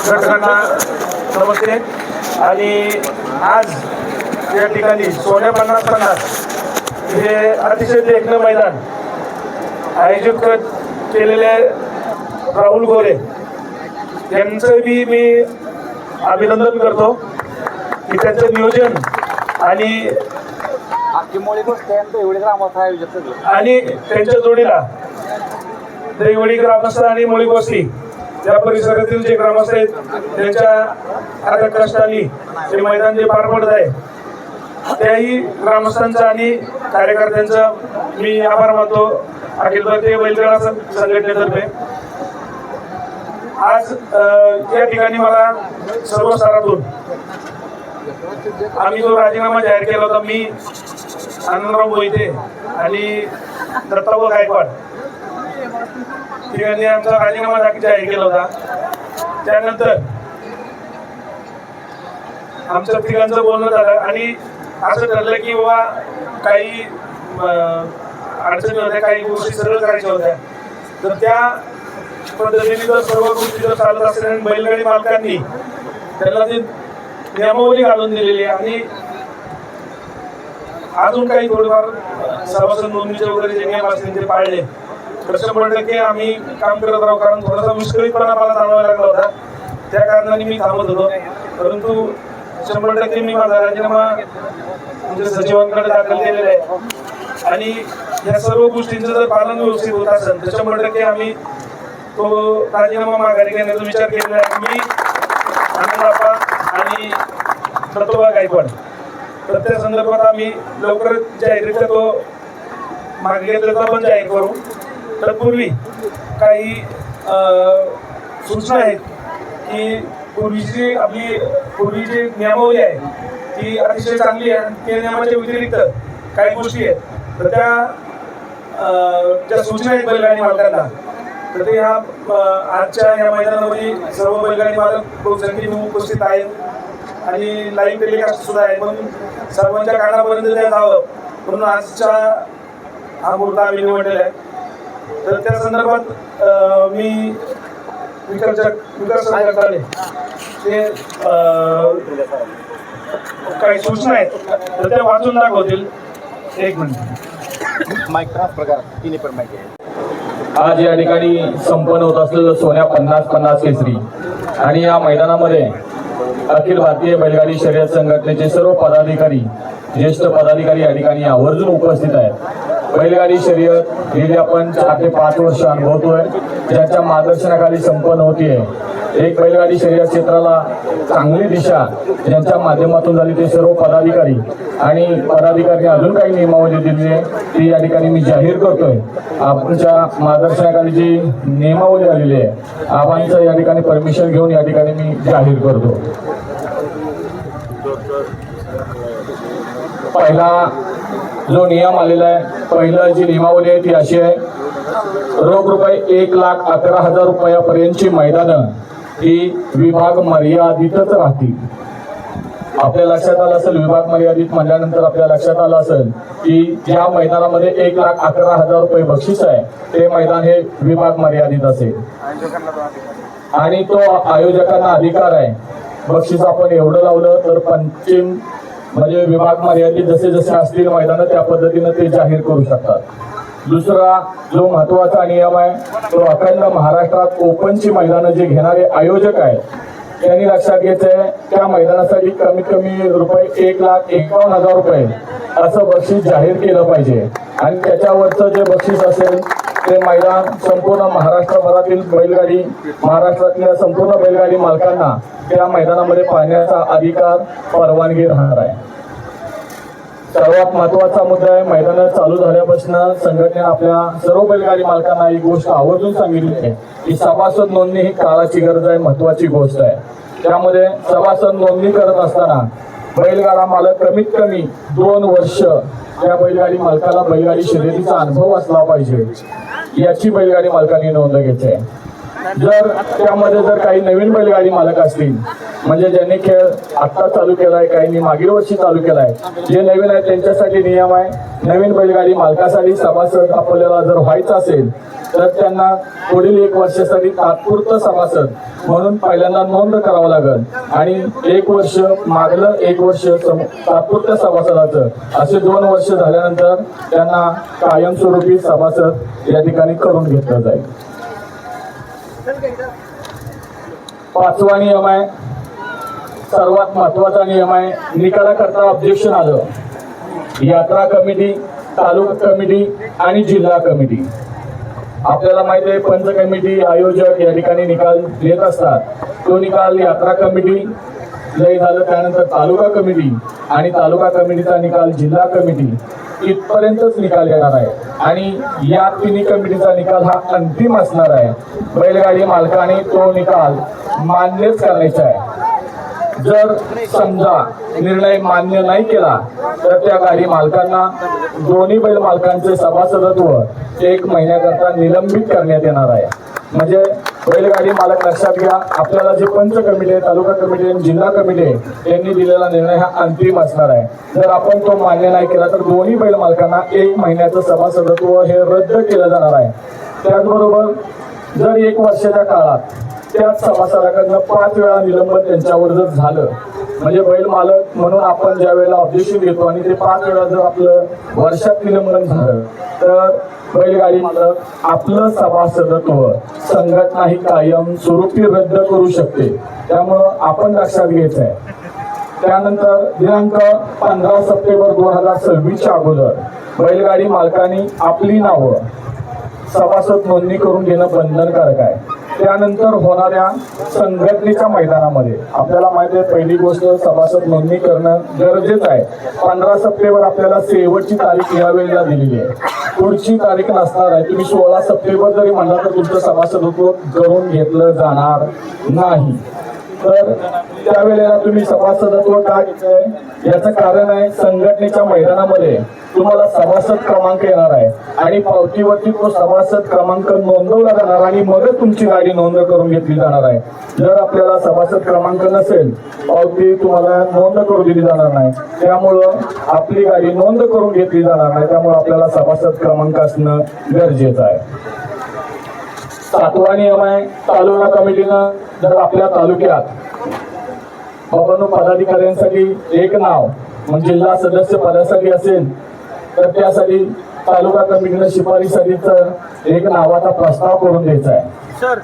घटकांना नमस्ते. आणि आज या ठिकाणी सोन्या 50-50 हे अतिशय देखणं मैदान आयोजित केलेले राहुल गोरे यांचं बी मी अभिनंदन करतो की त्यांचं नियोजन आणि त्यांच्या जोडीला दैवडी ग्रामस्थ आणि मोळी वस्ती या परिसरातील जे ग्रामस्थ आहेत त्यांच्या आता कष्टाने ते मैदान जे पार पडत आहे त्याही ग्रामस्थांचा आणि कार्यकर्त्यांचा मी आभार मानतो. अखिल भारतीय बैलगाडा संघटनेतर्फे आज या ठिकाणी मला सर्व स्तरातून आम्ही जो राजीनामा जाहीर केला होता, मी आनंदराव मोहिते आणि दत्ताभाऊ गायकवाड तिघांनी आमचा राजीनामा जाहीर केला होता. त्यानंतर आमच्या तिघांचं बोलणं झालं आणि असं ठरलं की बाबा काही अडचणी होत्या, काही गोष्टी सरळ करायच्या होत्या, तर त्या पद्धतीने जर सर्व गोष्टी जर चालत असेल आणि बैलगाडी मालकांनी त्याला ती नियमावली घालून दिलेली आहे आणि अजून काही थोडेफार सभासद नोंदणीचे वगैरे जे नियम असतील ते पाळले तर 100% आम्ही काम करत राहू. कारण थोडासा विस्कळीतपणा मला जाणवायला लागला होता, त्या कारणाने मी थांबत होतो. परंतु 100% मी माझा राजीनामा म्हणजे सचिवांकडे दाखल केलेला आहे आणि या सर्व गोष्टींचं जर पालन व्यवस्थित होत असेल तर 100% आम्ही तो राजीनामा माघारी घेण्याचा विचार केलेला आहे. मी आनंदराव आणि दत्ताभाऊ गायकवाड तर त्या संदर्भात आम्ही लवकरच जाहीररित्या तो मागे घेतल्याचा पण जाहीर करू. तत्पूर्वी काही सूचना आहेत की पूर्वी जी नियमावली आहे ती अतिशय चांगली आहे. त्या नियमाच्या व्यतिरिक्त काही गोष्टी आहेत तर ज्या सूचना आहेत बैलगाडी मालकांना तर ते ह्या आजच्या या मैदानामध्ये सर्व बैलगाडी मालक बहुसंख्येने उपस्थित आहेत आणि लाईव्ह टेलिकास्ट सुद्धा आहे, म्हणून सर्वांच्या कानापर्यंत ते जावं म्हणून आजचा हा मुहूर्त आम्ही निवडलेला आहे. तर त्या संदर्भात मी विकास संघटनाने ते काही सूचना आहेत तर त्या वाचून दाखवतील. एक मिनिट माईक ट्रान्सफर करा, तिने पण माहिती आहे. आज या ठिकाणी संपन्न होत असलेलं सोन्या 50-50 केसरी आणि या मैदानामध्ये अखिल भारतीय बैलगाडी शर्यत संघटनेचे सर्व पदाधिकारी ज्येष्ठ पदाधिकारी या ठिकाणी आवर्जून उपस्थित आहेत. बैलगाडी शर्यत गेली आपण 4 ते 5 वर्ष अनुभवतोय, ज्याच्या मार्गदर्शनाखाली संपन्न होतीये. एक बैलगाडी शर्यत क्षेत्राला चांगली दिशा ज्यांच्या माध्यमातून झाली ते सर्व पदाधिकारी आणि पदाधिकारी अजून काही नियमावली दिली आहे ती या ठिकाणी मी जाहीर करतोय. आमच्या मार्गदर्शनाखाली जी नियमावली आलेली आहे आव्हानचं या ठिकाणी परमिशन घेऊन या ठिकाणी मी जाहीर करतो. पहिला जो नियम आलेला आहे, पहिलं जी नियमावली आहे ती अशी आहे, रोख रुपये 1,11,000 रुपयापर्यंतची मैदानं ही विभाग मर्यादितच राहतील. आपल्या लक्षात आलं असेल, विभाग मर्यादित म्हणल्यानंतर आपल्या लक्षात आलं असेल की ज्या मैदानामध्ये 1,11,000 रुपये बक्षीस आहे ते मैदान हे विभाग मर्यादित असेल आणि तो आयोजकांना अधिकार आहे. बक्षीस आपण एवढं लावलं तर पंचम म्हणजे विभाग मर्यादित जसे जसे असतील मैदानं त्या पद्धतीनं ते जाहीर करू शकतात. दुसरा जो महत्वाचा नियम आहे तो अखंड महाराष्ट्रात ओपनची मैदानं जे घेणारे आयोजक आहेत त्यांनी लक्षात घ्यायचंय त्या मैदानासाठी कमीत कमी रुपये 1,51,000 रुपये असं बक्षीस जाहीर केलं पाहिजे आणि त्याच्यावरचं जे बक्षीस असेल ते मैदान संपूर्ण महाराष्ट्रभरातील बैलगाडी महाराष्ट्रातल्या संपूर्ण बैलगाडी मालकांना त्या मैदानामध्ये पाहण्याचा अधिकार परवानगी राहणार आहे. सर्वात महत्वाचा मुद्दा आहे, मैदान चालू झाल्यापासून संघटनेने आपल्या सर्व बैलगाडी मालकांना एक गोष्ट आवर्जून सांगितली आहे की सभासद नोंदणी ही काळाची गरज आहे, महत्वाची गोष्ट आहे. त्यामध्ये सभासद नोंदणी करत असताना बैलगाडा मालक कमीत कमी 2 वर्ष त्या बैलगाडी मालकाला बैलगाडी शर्यतीचा अनुभव असला पाहिजे याची बैलगाडी मालकांनी नोंद घ्यायची आहे. जर त्यामध्ये जर काही नवीन बैलगाडी मालक असतील, म्हणजे ज्यांनी खेळ आत्ता चालू केलाय, काहींनी मागील वर्षी चालू केलाय, जे नवीन आहे त्यांच्यासाठी नियम आहे. नवीन बैलगाडी मालकासाठी सभासद आपल्याला जर व्हायचं असेल तर त्यांना पुढील 1 वर्षासाठी तात्पुरतं सभासद म्हणून पहिल्यांदा नोंद करावं लागेल आणि 1 वर्ष मागलं 1 वर्ष तात्पुरत्या सभासदाचं असे 2 वर्ष झाल्यानंतर त्यांना कायमस्वरूपी सभासद या ठिकाणी करून घेतलं जाईल. 5वा नियम आहे, सर्वात महत्वाचा नियम आहे, निकालाकरता ऑब्जेक्शन आलं, यात्रा कमिटी, तालुका कमिटी आणि जिल्हा कमिटी. आपल्याला माहिती आहे पंच कमिटी आयोजक या ठिकाणी निकाल देत असतात. तो निकाल यात्रा कमिटी लय झालं त्यानंतर तालुका कमिटी आणि तालुका कमिटीचा निकाल जिल्हा कमिटी इथपर्यंतच निकाल येणार आहे आणि या तिन्ही कमिटीचा निकाल हा अंतिम असणार आहे. बैलगाडी मालकाने तो निकाल मान्यच करायचा आहे. जर समजा निर्णय मान्य नाही केला तर त्या गाडी मालकांना दोन्ही बैल मालकांचे सभासदत्व 1 महिन्याकरता निलंबित करण्यात येणार आहे. म्हणजे बैलगाडी मालक लक्षात घ्या, आपल्याला जे पंच कमिटी आहे, तालुका कमिटी आणि जिल्हा कमिटी आहे यांनी दिलेला निर्णय हा अंतिम असणार आहे. जर आपण तो मान्य नाही केला तर दोन्ही बैल मालकांना 1 महिन्याचं सभासदत्व हे रद्द केलं जाणार आहे. त्याचबरोबर जर 1 वर्षाच्या काळात त्याच सभासदाकडनं 5 वेळा निलंबन त्यांच्यावर जर झालं, म्हणजे बैल मालक म्हणून आपण ज्या वेळेला ऑब्जेक्शन घेतो आणि ते 5 वेळा जर आपलं वर्षात निलंबन झालं तर बैलगाडी मालक आपलं सभासदत्व संघटना ही कायम स्वरूपी रद्द करू शकते. त्यामुळं आपण लक्षात घ्यायचं आहे. त्यानंतर दिनांक 15 सप्टेंबर 2026च्या अगोदर बैलगाडी मालकांनी आपली नावं सभासद नोंदणी करून घेणं बंधनकारक आहे. त्यानंतर होणाऱ्या संघटनेच्या मैदानामध्ये आपल्याला माहिती आहे, पहिली गोष्ट सभासद नोंदणी करणं गरजेचं आहे. 15 सप्टेंबर आपल्याला शेवटची तारीख या वेळेला दिलेली आहे. पुढची तारीख नसणार आहे. तुम्ही 16 सप्टेंबर जरी म्हणला तर तुमचं सभासदत्व करून घेतलं जाणार नाही. तर त्यावेळेला तुम्ही सभासदत्व का घेताय याचं कारण आहे, संघटनेच्या मैदानामध्ये तुम्हाला सभासद क्रमांक येणार आहे आणि पावतीवरती तो सभासद क्रमांक नोंदवला जाणार आणि मगच तुमची गाडी नोंद करून घेतली जाणार आहे. जर आपल्याला सभासद क्रमांक नसेल, पावती तुम्हाला नोंद करून दिली जाणार नाही. त्यामुळं आपली गाडी नोंद करून घेतली जाणार नाही. त्यामुळे आपल्याला सभासद क्रमांक असणं गरजेचं आहे. 7वा नियम आहे, तालुका कमिटीनं जर आपल्या तालुक्यात बाबांनो पदाधिकाऱ्यांसाठी 1 नाव म्हणजे जिल्हा सदस्य पदासाठी असेल तर त्यासाठी तालुका कमिटीनं शिफारशीसाठीच 1 नावाचा प्रस्ताव करून द्यायचा आहे. सर,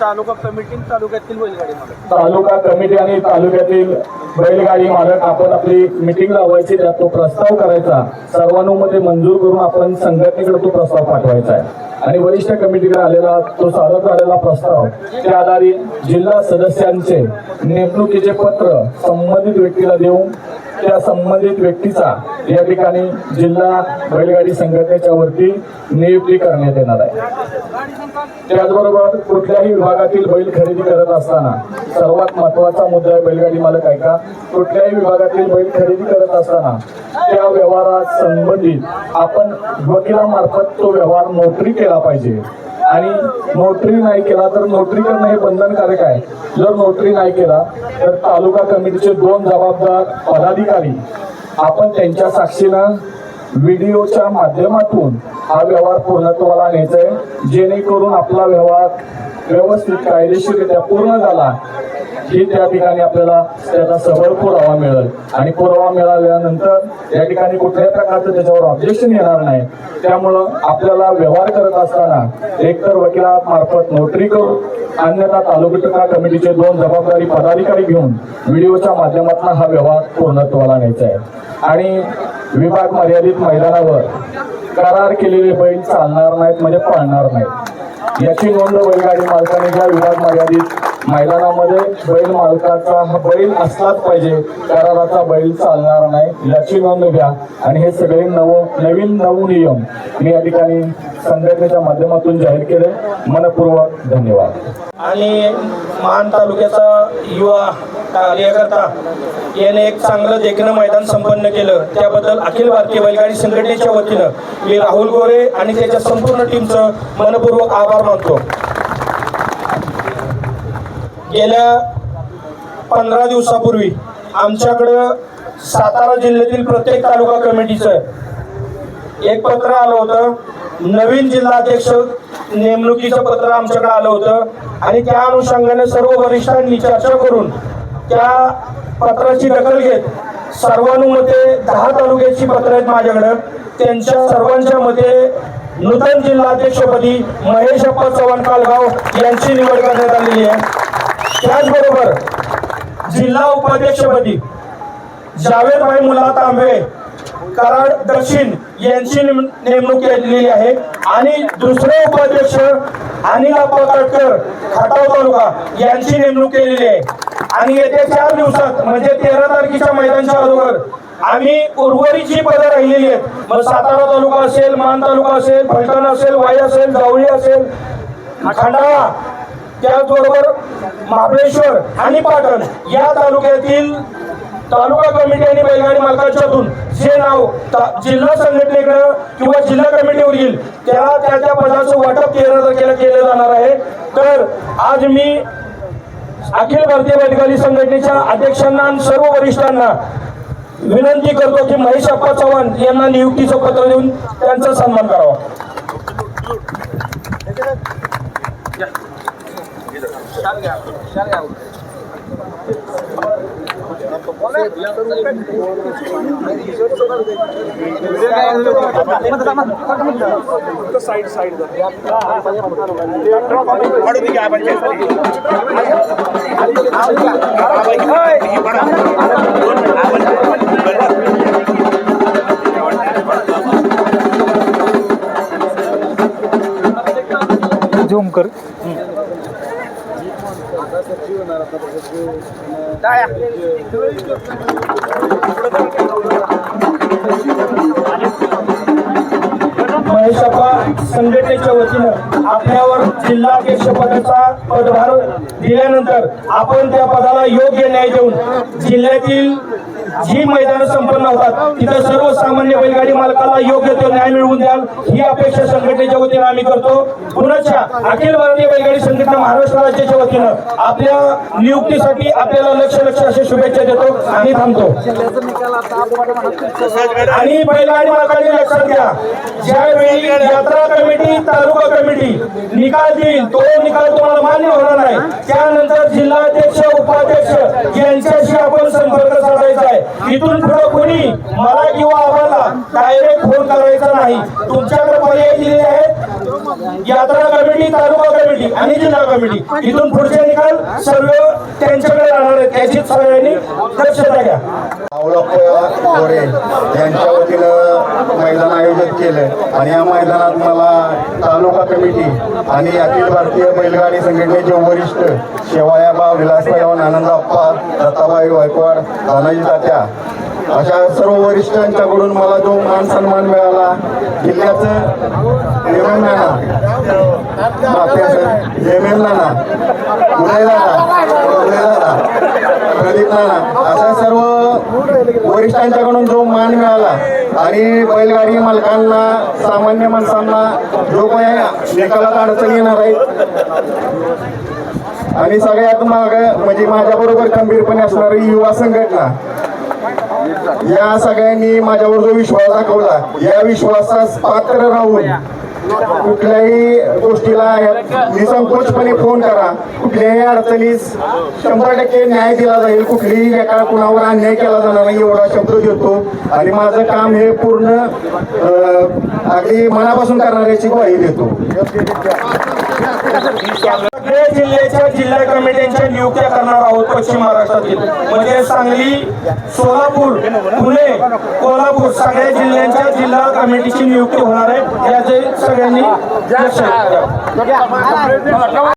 तालुका कमिटी तालुक्यातील बैलगाडी मालक, तालुका कमिटी आणि तालुक्यातील बैलगाडी मालक आपण आपली मिटिंग लावायची, त्यात तो प्रस्ताव करायचा, सर्वानुमते मंजूर करून आपण संघटनेकडे तो प्रस्ताव पाठवायचा आहे आणि वरिष्ठ कमिटीकडे आलेला तो सादर झालेला प्रस्ताव त्या आधारे जिल्हा सदस्यांचे नेमणुकीचे पत्र संबंधित व्यक्तीला देऊन त्या संबंधित व्यक्तीचा या ठिकाणी जिल्हा बैलगाडी संघटनेच्या वरती नियुक्ती करण्यात येणार आहे. त्याचबरोबर कुठल्याही विभागातील बैल खरेदी करत असताना सर्वात महत्वाचा मुद्दा आहे, बैलगाडी मालक ऐका, कुठल्याही विभागातील बैल खरेदी करत असताना त्या व्यवहारात संबंधित आपण वकिलामार्फत तो व्यवहार नोटरी केला पाहिजे आणि नोटरी नाही केला तर नोटरी करणं हे बंधनकारक आहे. जर नोटरी नाही केला तर तालुका कमिटीचे 2 जबाबदार पदाधिकारी आपण त्यांच्या साक्षीनं व्हिडिओच्या माध्यमातून हा व्यवहार पूर्णत्वाला न्यायचा आहे, जेणेकरून आपला व्यवहार व्यवस्थित कायदेशीररित्या पूर्ण झाला ही त्या ठिकाणी आपल्याला त्याचा सबळ पुरावा मिळेल आणि पुरावा मिळाल्यानंतर या ठिकाणी कुठल्याही प्रकारचं त्याच्यावर ऑब्जेक्शन येणार नाही. त्यामुळं आपल्याला व्यवहार करत असताना एकतर वकिलामार्फत नोटरी करू, अन्यथा तालुका कमिटीचे 2 जबाबदारी पदाधिकारी घेऊन व्हिडिओच्या माध्यमातून हा व्यवहार पूर्णत्वाला न्यायचा आहे. आणि विभाग मर्यादित मैदानावर करार केलेले बैल चालणार नाहीत म्हणजे पळणार नाहीत याची नोंद बैलगाडी मालकाने ज्या विभाग मर्यादित मैदानामध्ये बैल मालकाचा हा बैल असलाच पाहिजे, कराराचा बैल चालणार नाही याची नोंद घ्या. आणि हे सगळे नवीन नियम मी या ठिकाणी संघटनेच्या माध्यमातून जाहीर केले. मनपूर्वक धन्यवाद. आणि मान तालुक्याचा युवा कार्यकर्ता याने एक चांगलं देखणं मैदान संपन्न केलं, त्याबद्दल अखिल भारतीय बैलगाडी संघटनेच्या वतीनं मी राहुल गोरे आणि त्याच्या संपूर्ण टीमचं मनपूर्वक आभार मानतो. गेल्या 15 दिवसापूर्वी आमच्याकडं सातारा जिल्ह्यातील प्रत्येक तालुका कमिटीचं एक पत्र आलं होतं. नवीन जिल्हाध्यक्ष नेमणुकीचं पत्र आमच्याकडे आलं होतं आणि त्या अनुषंगाने सर्व वरिष्ठांनी चर्चा करून त्या पत्राची दखल घेत सर्वानुमते 10 तालुक्याची पत्र आहेत माझ्याकडं. त्यांच्या सर्वांच्या मते नूतन जिल्हाध्यक्षपदी महेशप्पा चव्हाण कालगाव यांची निवड करण्यात आलेली आहे. त्याचबरोबर जिल्हा उपाध्यक्षपदी जावेदभाई मुल्ला तांबे कराड दक्षिण यांची नेमणूक केलेली आहे आणि दुसरे उपाध्यक्ष अनिल आप्पा काटकर खटाव तालुका यांची नेमणूक केलेली आहे. आणि येत्या 4 दिवसात म्हणजे 13 तारखेच्या मैदानाच्या अगोदर आम्ही उर्वरित जी पदं राहिलेली आहेत, मग सातारा तालुका असेल, मान तालुका असेल, फलटण असेल, वाई असेल, जावळी असेल, खंडाळा, त्याचबरोबर महाबळेश्वर आणि पाटण या तालुक्यातील तालुका कमिटी आणि बैलगाडी मालकांच्यातून जे नाव जिल्हा संघटनेकडे किंवा जिल्हा कमिटीवर येईल त्याला त्या पदाचं वाटप 13 तारखेला केलं जाणार आहे. तर आज मी अखिल भारतीय बैलगाडी संघटनेच्या अध्यक्षांना आणि सर्व वरिष्ठांना विनंती करतो की महेशप्पा चव्हाण यांना नियुक्तीचं पत्र देऊन त्यांचा सन्मान करावा. झूम कर महेशप्पा संघटनेच्या वतीनं आपल्यावर जिल्हाध्यक्ष पदाचा पदभार दिल्यानंतर आपण त्या पदाला योग्य न्याय देऊन जिल्ह्यातील जी मैदानं संपन्न होतात तिथं सर्वसामान्य बैलगाडी मालकाला योग्य तो न्याय मिळवून द्याल ही अपेक्षा संघटनेच्या वतीनं आम्ही करतो. पुण्याच्या अखिल भारतीय बैलगाडी संघटना महाराष्ट्र राज्याच्या वतीनं आपल्या नियुक्तीसाठी आपल्याला लक्ष अशा शुभेच्छा देतो आणि थांबतो. आणि बैलगाडी मालकांनी लक्षात घ्या, ज्यावेळी यात्रा कमिटी तालुका कमिटी निकाल देईल तो निकाल तुम्हाला मान्य होणार नाही. त्यानंतर जिल्हाध्यक्ष उपाध्यक्ष यांच्याशी आपण संपर्क साधायचा आहे. इथून पुढे कोणी मला किंवा आम्हाला डायरेक्ट फोन करायचा नाही. तुमच्याकडे पर्याय दिलेले आहेत यात्रा कमिटी तालुका कमिटी आणि जिल्हा कमिटी. इथून पुढचे निकाल सर्व त्यांच्याकडे राहणार आहेत याची सगळ्यांनी दक्षता घ्या. गोरे यांच्या वतीनं मैदान आयोजित केलं आणि या मैदानात मला तालुका कमिटी आणि अखिल भारतीय बैलगाडी संघटनेचे वरिष्ठ शेवायाबा विलास पैलवान आनंदप्पा दत्ताबाई गायकवाड तानाजी तात्या अशा सर्व वरिष्ठांच्याकडून मला जो मान सन्मान मिळाला जिल्ह्याचं लेमन नाना प्रदीप नाना अशा सर्व वरिष्ठांच्याकडून जो मान मिळाला आणि बैलगाडी मालकांना सामान्य माणसांना जो काही निकालात अडचणी येणार आहेत आणि सगळ्यात म्हणजे माझ्याबरोबर खंबीरपणे असणारी युवा संघटना या सगळ्यांनी माझ्यावर जो विश्वास दाखवला या विश्वासास पात्र राहून कुठल्याही गोष्टीला निसंकोचपणे फोन करा. कुठल्याही अडचणीस 100% न्याय दिला जाईल. कुठलीही एका कुणावर अन्याय केला जाणार नाही एवढा शब्द देतो आणि माझं काम हे पूर्ण अगदी मनापासून करणाऱ्याची ग्वाही देतो. सगळ्या जिल्ह्याच्या जिल्हा कमिट्यांच्या नियुक्त्या करणार आहोत पश्चिम महाराष्ट्रातील म्हणजे सांगली, सोलापूर, पुणे, कोल्हापूर सगळ्या जिल्ह्यांच्या जिल्हा कमिटीची नियुक्ती होणार आहे याचे सगळ्यांनी लक्षात घ्या.